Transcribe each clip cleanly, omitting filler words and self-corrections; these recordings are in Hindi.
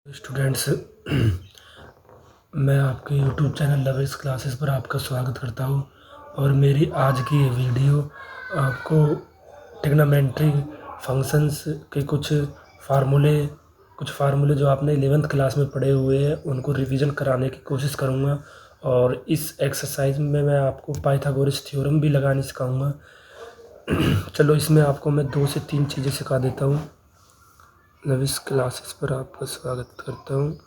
स्टूडेंट्स, मैं आपके यूट्यूब चैनल लवेस क्लासेस पर आपका स्वागत करता हूं। और मेरी आज की ये वीडियो आपको ट्रिग्नोमेट्री फंक्शंस के कुछ फार्मूले जो आपने 11th क्लास में पढ़े हुए हैं उनको रिवीजन कराने की कोशिश करूंगा। और इस एक्सरसाइज में मैं आपको पाइथागोरस थ्योरम भी लगानी सिखाऊंगा। चलो, इसमें आपको मैं 2 से 3 चीज़ें सिखा देता हूँ। लवेस क्लासेस पर आपका स्वागत करता हूँ।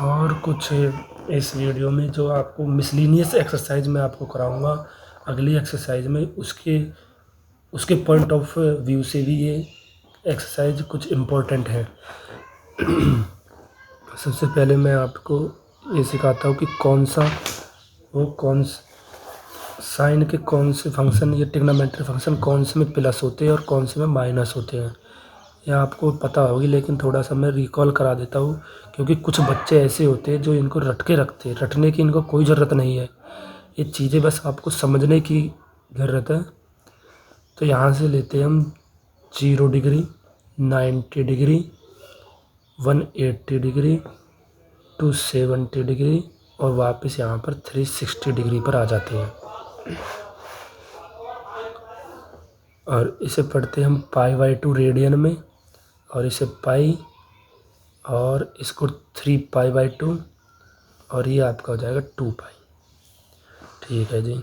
और कुछ इस वीडियो में जो आपको मिसलिनियस एक्सरसाइज मैं आपको कराऊंगा अगली एक्सरसाइज में, उसके पॉइंट ऑफ व्यू से भी ये एक्सरसाइज कुछ इम्पोर्टेंट है। सबसे पहले मैं आपको ये सिखाता हूँ कि साइन के कौन से फंक्शन, ये ट्रिग्नोमेट्री फंक्शन कौन से में प्लस होते हैं और कौन से में माइनस होते हैं। यह आपको पता होगी, लेकिन थोड़ा सा मैं रिकॉल करा देता हूँ, क्योंकि कुछ बच्चे ऐसे होते हैं जो इनको रट के रखते हैं। रटने की इनको कोई ज़रूरत नहीं है, ये चीज़ें बस आपको समझने की ज़रूरत है। तो यहाँ से लेते हैं हम 0 डिग्री, 90 डिग्री, 180 डिग्री, 270 डिग्री और वापस यहाँ पर 360 डिग्री पर आ जाते हैं। और इसे पढ़ते हैं हम π/2 रेडियन में, और इसे पाई, और इसको 3π/2, और ये आपका हो जाएगा 2π। ठीक है जी।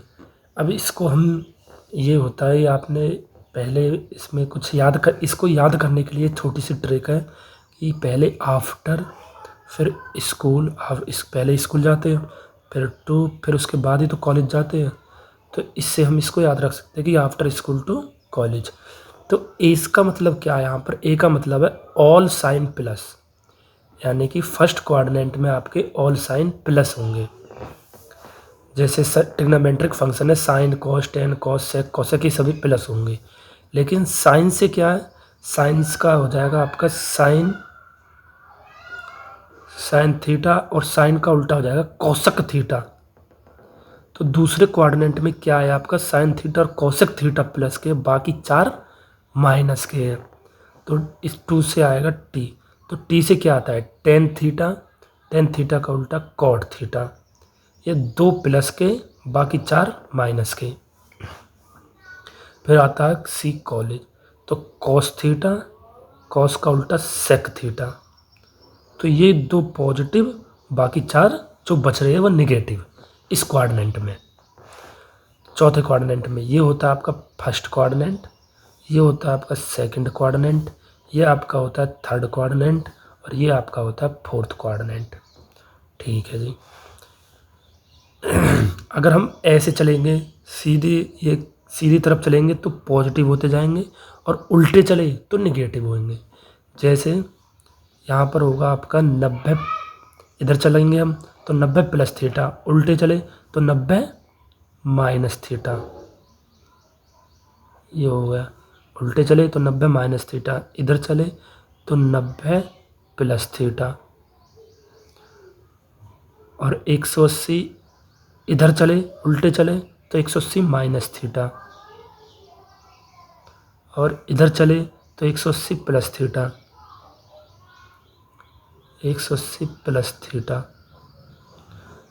अब इसको हम, ये होता है, आपने पहले इसमें कुछ इसको याद करने के लिए छोटी सी ट्रिक है कि पहले आफ्टर, फिर स्कूल, पहले स्कूल जाते हैं, फिर टू, फिर उसके बाद ही तो कॉलेज जाते हैं। तो इससे हम इसको याद रख सकते हैं कि आफ्टर स्कूल टू कॉलेज। तो इसका मतलब क्या है, यहाँ पर ए का मतलब है ऑल साइन प्लस, यानी कि फर्स्ट क्वाड्रेंट में आपके ऑल साइन प्लस होंगे। जैसे ट्रिग्नोमेट्रिक फंक्शन है साइन, कॉस, टेन, कॉस, सेक, कोसेक, ये सभी प्लस होंगे। लेकिन साइन से क्या है, साइंस का हो जाएगा आपका साइन थीटा, और साइन का उल्टा हो जाएगा कोसेक थीटा। तो दूसरे क्वाड्रेंट में क्या है आपका, साइन थीटा और कोसेक थीटा प्लस के, बाकी 4 माइनस के हैं। तो इस 2 से आएगा टी। तो टी से क्या आता है, टेन थीटा का उल्टा कॉट थीटा। ये 2 प्लस के, बाकी 4 माइनस के। फिर आता है सी कॉलेज, तो कॉस थीटा, कॉस का उल्टा सेक थीटा। तो ये 2 पॉजिटिव, बाकी 4 जो बच रहे हैं वो निगेटिव इस क्वाड्रेंट में। चौथे क्वाड्रेंट में ये होता है आपका फर्स्ट क्वाड्रेंट, ये होता है आपका सेकंड क्वाड्रेंट, ये आपका होता है थर्ड क्वाड्रेंट, और ये आपका होता है फोर्थ क्वाड्रेंट। ठीक है जी। अगर हम ऐसे चलेंगे, सीधी तरफ चलेंगे तो पॉजिटिव होते जाएंगे, और उल्टे चले तो निगेटिव होंगे। जैसे यहाँ पर होगा आपका 90, इधर चलेंगे हम तो 90 प्लस थीटा, उल्टे चले तो 90 माइनस थीटा। ये हो गया, उल्टे चले तो 90 माइनस थीटा, इधर चले तो 90 प्लस थीटा, और 180 इधर चले, उल्टे चले तो 180 माइनस थीटा, और इधर चले तो 180 प्लस थीटा, 180 प्लस थीटा,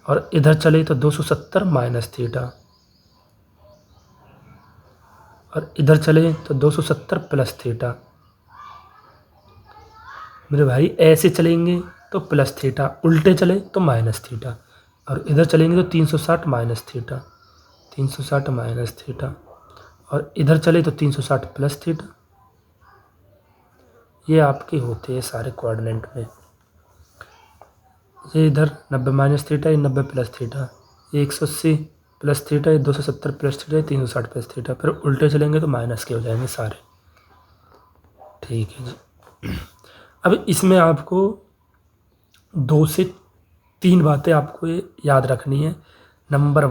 और इधर चले तो 270 माइनस थीटा, और इधर चले तो 270 प्लस थीटा। मेरे भाई ऐसे चलेंगे तो प्लस थीटा, उल्टे चले तो माइनस थीटा, और इधर चलेंगे तो 360 माइनस थीटा, 360 माइनस थीटा, और इधर चले तो 360 प्लस थीटा। ये आपके होते हैं सारे क्वाड्रेंट में। ये इधर 90 माइनस थीटा, ये 90 प्लस थीटा, ये 180 प्लस थीटा, ये 270 प्लस थीटा, ये 360 प्लस थीटा। फिर उल्टे चलेंगे तो माइनस के हो जाएंगे सारे। ठीक है जी। अब इसमें आपको 2 से 3 बातें आपको ये याद रखनी है। नंबर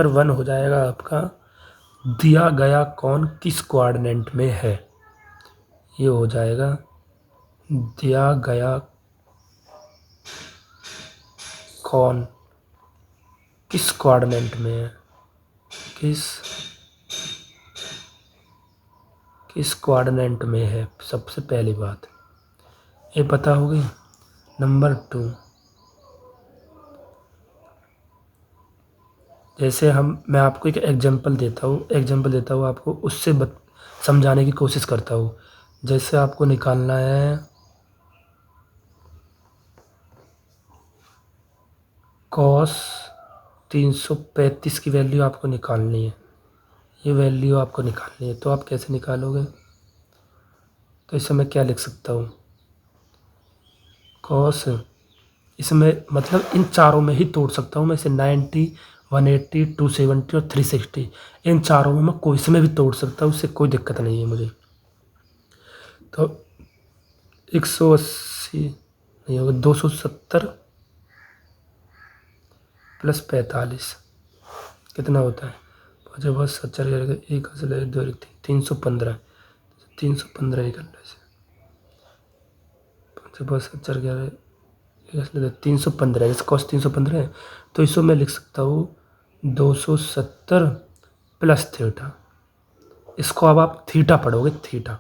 1 हो जाएगा आपका, दिया गया कौन किस क्वाड्रेंट में है। ये हो जाएगा, दिया गया कौन किस क्वाड्रेंट में है। किस किस क्वाड्रेंट में है, सबसे पहली बात ये पता होगी। नंबर 2, जैसे मैं आपको एक एग्जांपल देता हूँ आपको, उससे समझाने की कोशिश करता हूँ। जैसे आपको निकालना है कॉस 335 की वैल्यू आपको निकालनी है, ये वैल्यू आपको निकालनी है। तो आप कैसे निकालोगे? तो इसे मैं क्या लिख सकता हूँ, कॉस, इसमें मतलब इन चारों में ही तोड़ सकता हूँ मैं इसे। 90, 180, 270 और 360, इन चारों में मैं कोई से में भी तोड़ सकता हूँ, उससे कोई दिक्कत नहीं है मुझे। तो 180 नहीं होगा, 270 प्लस 45 कितना होता है? 5 बस 70, 1 असले 2 315, 315 निकलना है। 5 बस 70 11 315, इसका कॉस 315 है। तो इसको मैं लिख सकता हूँ 270 प्लस थीटा। इसको अब आप थीटा पढ़ोगे, थीटा।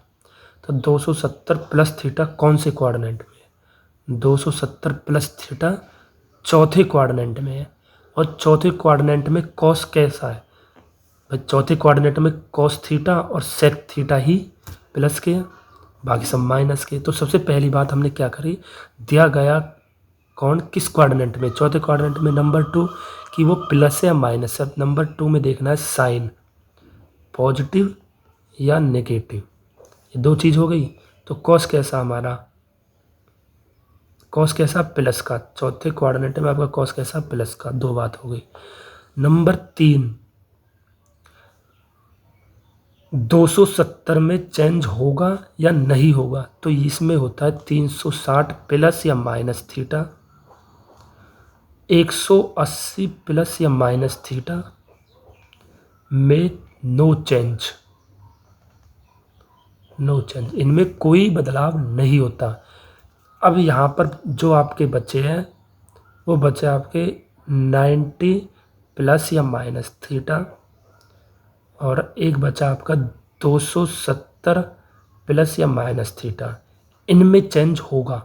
तो 270 प्लस थीटा कौन से क्वाड्रेंट में है? 270 प्लस थीटा चौथे क्वाड्रेंट में है। और चौथे क्वाड्रेंट में कॉस कैसा है भाई? चौथे क्वाड्रेंट में कॉस थीटा और सेक थीटा ही प्लस के, बाकी सब माइनस के। तो सबसे पहली बात हमने क्या करी, दिया गया कौन किस क्वाड्रेंट में, चौथे क्वाड्रेंट में, नंबर 2 कि वो प्लस है या माइनस है। नंबर 2 में देखना है साइन, पॉजिटिव या नेगेटिव, ये दो चीज़ हो गई। तो कॉस कैसा हमारा, कॉस कैसा? प्लस का। चौथे क्वाड्रेंट में आपका कॉस कैसा? प्लस का। दो बात हो गई। नंबर 3, 270 में चेंज होगा या नहीं होगा? तो इसमें होता है 360 प्लस या माइनस थीटा, 180 प्लस या माइनस थीटा में नो चेंज, नो चेंज, इनमें कोई बदलाव नहीं होता। अब यहाँ पर जो आपके बचे हैं वो बचे आपके 90 प्लस या माइनस थीटा, और एक बचा आपका 270 प्लस या माइनस थीटा। इनमें चेंज होगा,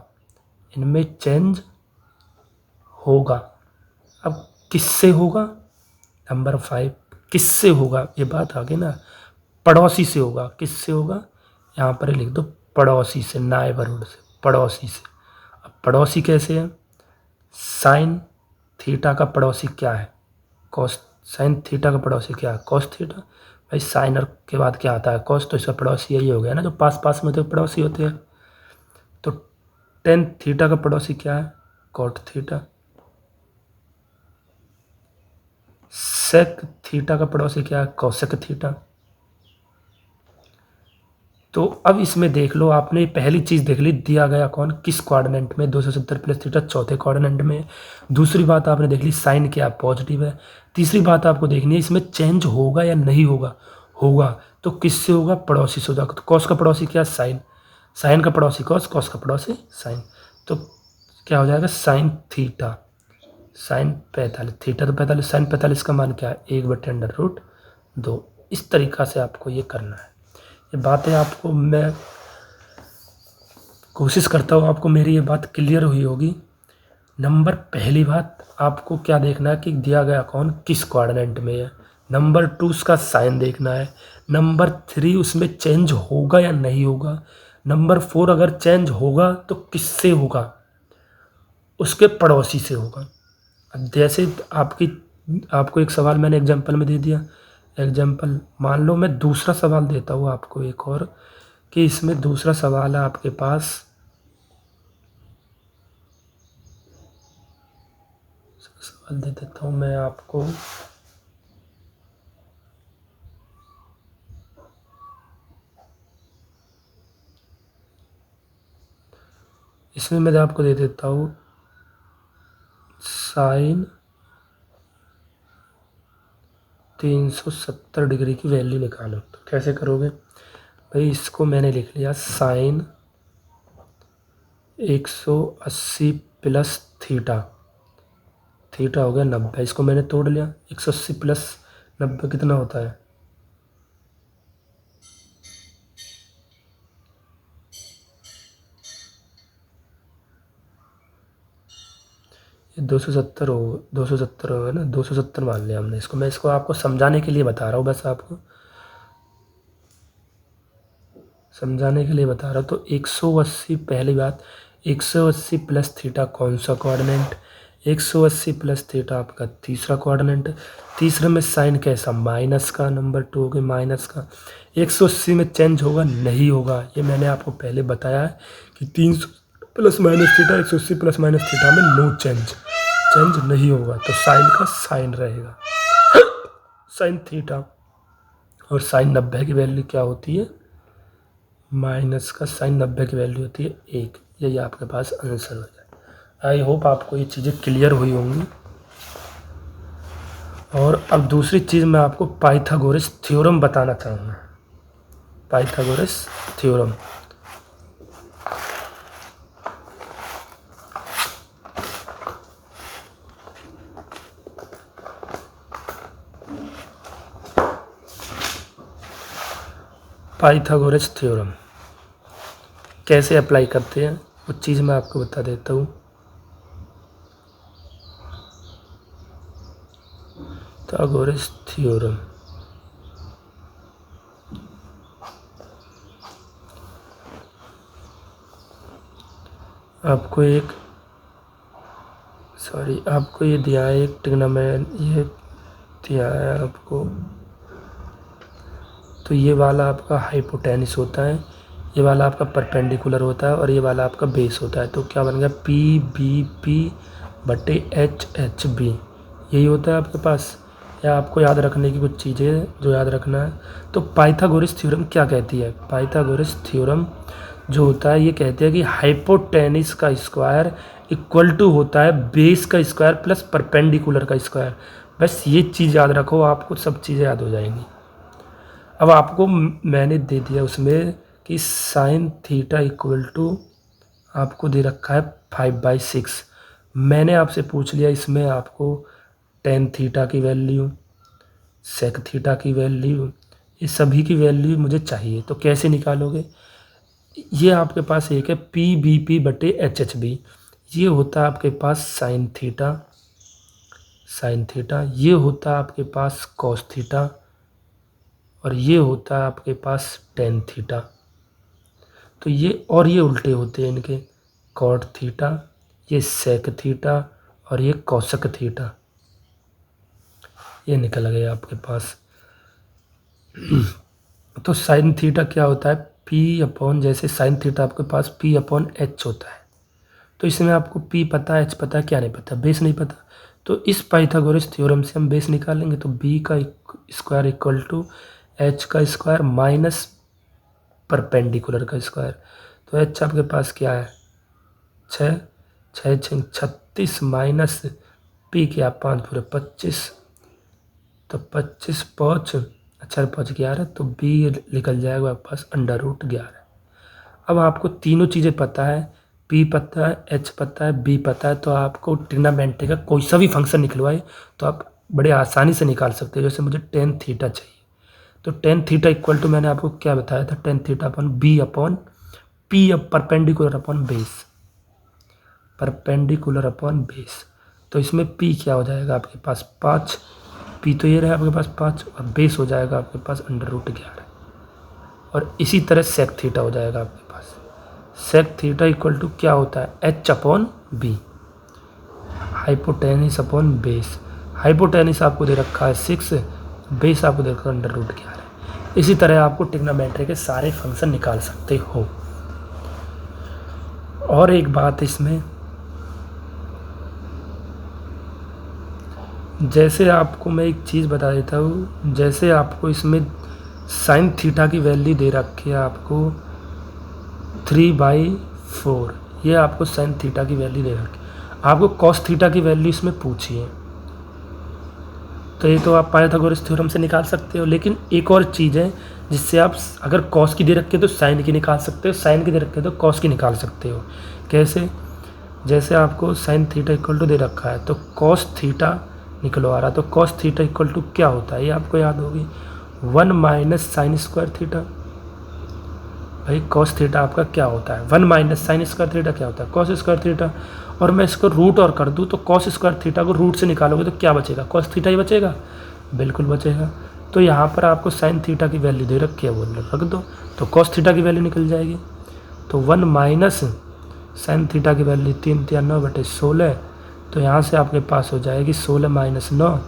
इनमें चेंज होगा। अब किससे होगा? नंबर 5, किससे होगा? ये बात आ गई ना, पड़ोसी से होगा। किससे होगा? यहाँ पर लिख दो पड़ोसी से, नाइबरहुड से, पड़ोसी से। अब पड़ोसी कैसे है? साइन थीटा का पड़ोसी क्या है? कॉस। साइन थीटा का पड़ोसी क्या है? Cos theta. भाई साइन के बाद क्या आता है? कॉस। तो इसका पड़ोसी यही हो गया ना, जो पास पास में तो पड़ोसी होते हैं। तो टेन थीटा का पड़ोसी क्या है? Cot theta. सेक थीटा का पड़ोसी क्या है? कौसेक थीटा। तो अब इसमें देख लो, आपने पहली चीज़ देख ली, दिया गया कौन किस क्वाड्रेंट में, 270 प्लस थीटा चौथे क्वाड्रेंट में। दूसरी बात आपने देख ली, साइन क्या पॉजिटिव है। तीसरी बात आपको देखनी है, इसमें चेंज होगा या नहीं होगा? होगा। तो किससे होगा? पड़ोसी से होगा। तो कॉस का पड़ोसी क्या? साइन। साइन का पड़ोसी कॉस, कॉस का पड़ोसी साइन। तो क्या हो जाएगा? Sine theta. साइन 45, थीटा तो 45, साइन 45 का मान क्या है? 1/√2। इस तरीक़ा से आपको ये करना है। ये बातें आपको मैं कोशिश करता हूँ आपको मेरी ये बात क्लियर हुई होगी। नंबर पहली बात आपको क्या देखना है कि दिया गया कौन किस क्वाड्रेंट में है। नंबर 2 उसका साइन देखना है। नंबर 3 उसमें चेंज होगा या नहीं होगा। नंबर 4 अगर चेंज होगा तो किससे होगा? उसके पड़ोसी से होगा। अब जैसे आपको एक सवाल मैंने एग्जांपल में दे दिया। एग्जांपल मान लो मैं दूसरा सवाल देता हूँ आपको एक और, कि इसमें दूसरा सवाल है आपके पास, सवाल दे देता हूँ मैं आपको। इसमें मैं आपको दे देता हूँ साइन 370 डिग्री की वैल्यू निकालो। तो कैसे करोगे भाई? इसको मैंने लिख लिया साइन 180 प्लस थीटा, थीटा हो गया 90। इसको मैंने तोड़ लिया, 180 प्लस 90 कितना होता है? ये 270 हो, 270 होगा ना, 270 मान लिया हमने इसको। मैं इसको आपको समझाने के लिए बता रहा हूँ, बस आपको समझाने के लिए बता रहा हूँ। तो 180, पहली बात 180 प्लस थीटा कौन सा कोऑर्डिनेट? 180 प्लस थीटा आपका तीसरा कोऑर्डिनेट। तीसरे में साइन कैसा? माइनस का। नंबर 2 हो गया माइनस का। 180 में चेंज होगा? नहीं होगा। ये मैंने आपको पहले बताया है कि 300 plus minus theta, 180 plus minus theta में नो चेंज नहीं होगा। तो साइन का साइन रहेगा, साइन थीटा। और साइन 90 की वैल्यू क्या होती है? माइनस का साइन 90 की वैल्यू होती है 1। यही आपके पास आंसर हो जाए। आई होप आपको ये चीज़ें क्लियर हुई होंगी। और अब दूसरी चीज़ मैं आपको पाइथागोरस थ्योरम बताना चाहूँगा। Pythagoras theorem. पाइथागोरस थ्योरम कैसे अप्लाई करते हैं वो चीज़ मैं आपको बता देता हूँ। पाइथागोरस थ्योरम आपको आपको ये दिया है एक ये दिया है आपको। तो ये वाला आपका हाइपोटेनिस होता है, ये वाला आपका परपेंडिकुलर होता है और ये वाला आपका बेस होता है। तो क्या बन गया? पी बी पी बटे एच एच बी, यही होता है आपके पास। या आपको याद रखने की कुछ चीज़ें जो याद रखना है। तो पाइथागोरस थ्योरम क्या कहती है? पाइथागोरस थ्योरम जो होता है ये कहते हैं कि हाइपोटेनिस का स्क्वायर इक्वल टू होता है बेस का स्क्वायर प्लस परपेंडिकुलर का स्क्वायर। बस ये चीज़ याद रखो, आपको सब चीज़ें याद हो जाएंगी। अब आपको मैंने दे दिया उसमें कि साइन थीटा इक्वल टू आपको दे रखा है 5/6। मैंने आपसे पूछ लिया इसमें आपको टेन थीटा की वैल्यू, सेक थीटा की वैल्यू, ये सभी की वैल्यू मुझे चाहिए। तो कैसे निकालोगे? ये आपके पास एक है पी बी पी बटे एच एच बी, ये होता है आपके पास साइन थीटा, ये होता है आपके पास कॉस थीटा और ये होता है आपके पास टेन थीटा। तो ये उल्टे होते हैं इनके, कॉट थीटा, ये सेक थीटा और ये कौसक थीटा। ये निकल गया आपके पास। तो साइन थीटा क्या होता है? पी अपॉन, जैसे साइन थीटा आपके पास पी अपॉन एच होता है। तो इसमें आपको पी पता है, एच पता है, क्या नहीं पता? बेस नहीं पता। तो इस पाइथागोरस थ्योरम से हम बेस निकालेंगे। तो बी का स्क्वायर इक्वल टू एच का स्क्वायर माइनस परपेंडिकुलर का स्क्वायर। तो एच आपके पास क्या है? 6, 36 माइनस पी क्या? 5 पूरे 25, तो 25 5, अच्छा 5 11, तो बी निकल जाएगा आपके पास √11। अब आपको तीनों चीज़ें पता है, पी पता है, एच पता है, बी पता है। तो आपको ट्रिग्नोमेट्री का कोई सा भी फंक्शन निकलवाए तो आप बड़े आसानी से निकाल सकते हो। जैसे मुझे टेन थीटा चाहिए, तो टेन थीटा इक्वल टू मैंने आपको क्या बताया था? Tan theta upon B upon P perpendicular upon base, perpendicular upon base. तो इसमें पी क्या हो जाएगा आपके पास? 5, पी तो ये रहा आपके पास 5 और बेस हो जाएगा आपके पास √11। और इसी तरह सेक थीटा हो जाएगा आपके पास। सेक थीटा इक्वल टू क्या होता है? H upon B, hypotenuse upon base. Hypotenuse आपको दे रखा है 6, बेस आपको दे रखा है √11। इसी तरह आपको ट्रिग्नोमेट्री के सारे फंक्शन निकाल सकते हो। और एक बात इसमें, जैसे आपको मैं एक चीज़ बता देता हूँ, जैसे आपको इसमें साइन थीटा की वैल्यू दे रखी है आपको 3/4, ये आपको साइन थीटा की वैल्यू दे रखी है। आपको कॉस थीटा की वैल्यू इसमें पूछी है, तो ये तो आप पाइथागोरस थ्योरम से निकाल सकते हो। लेकिन एक और चीज़ है जिससे आप अगर कॉस की दे रखी है तो साइन की निकाल सकते हो, साइन की दे रखी है तो कॉस की निकाल सकते हो। कैसे? जैसे आपको साइन थीटा इक्वल टू दे रखा है, तो कॉस थीटा निकलो आ रहा। तो कॉस थीटा इक्वल टू क्या होता है ये आपको याद होगी, 1 माइनस साइन स्क्वायर थीटा। भाई कॉस थीटा आपका क्या होता है, 1 माइनस साइन स्क्वायर थीटा क्या होता है, कॉस स्क्वायर थीटा। और मैं इसको रूट और कर दूँ तो कॉस स्क्वायर थीटा को रूट से निकालोगे तो क्या बचेगा, कॉस थीटा ही बचेगा, बिल्कुल बचेगा। तो यहाँ पर आपको साइन थीटा की वैल्यू दे रखी है, वो रख दो तो कॉस थीटा की वैल्यू निकल जाएगी। तो 1 माइनस साइन थीटा की वैल्यू 3 3 9/16, तो यहाँ से आपके पास हो जाएगी 16 माइनस 9,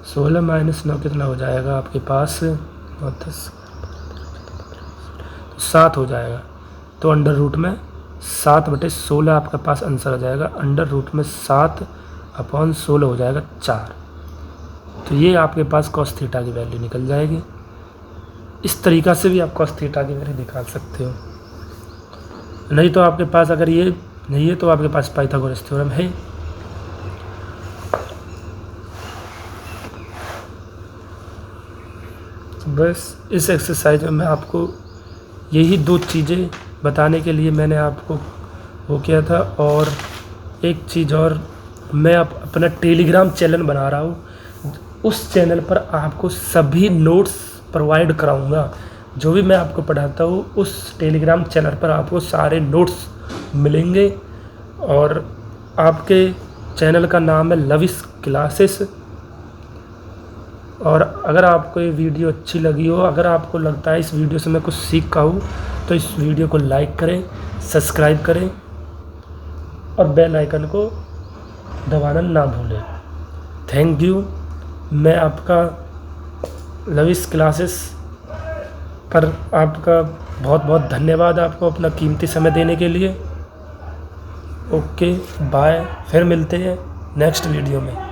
16 माइनस 9 कितना हो जाएगा आपके पास, 7 हो जाएगा। तो अंडर रूट में 7/16 आपके पास आंसर आ जाएगा, अंडर रूट में 7/16 हो जाएगा 4। तो ये आपके पास कॉस थीटा की वैल्यू निकल जाएगी। इस तरीक़ा से भी आप कॉस थीटा की वैल्यू निकाल सकते हो। नहीं तो आपके पास अगर ये नहीं है तो आपके पास पाइथागोरस थ्योरम है। बस इस एक्सरसाइज में मैं आपको यही 2 चीज़ें बताने के लिए मैंने आपको वो किया था। और एक चीज़ और, मैं अपना टेलीग्राम चैनल बना रहा हूँ, उस चैनल पर आपको सभी नोट्स प्रोवाइड कराऊंगा। जो भी मैं आपको पढ़ाता हूँ उस टेलीग्राम चैनल पर आपको सारे नोट्स मिलेंगे। और आपके चैनल का नाम है लविश क्लासेस। और अगर आपको ये वीडियो अच्छी लगी हो, अगर आपको लगता है इस वीडियो से मैं कुछ सीख का हूँ, तो इस वीडियो को लाइक करें, सब्सक्राइब करें और बेल आइकन को दबाना ना भूलें। Thank you. मैं आपका लविश क्लासेस पर आपका बहुत बहुत धन्यवाद, आपको अपना कीमती समय देने के लिए। ओके बाय, फिर मिलते हैं नेक्स्ट वीडियो में।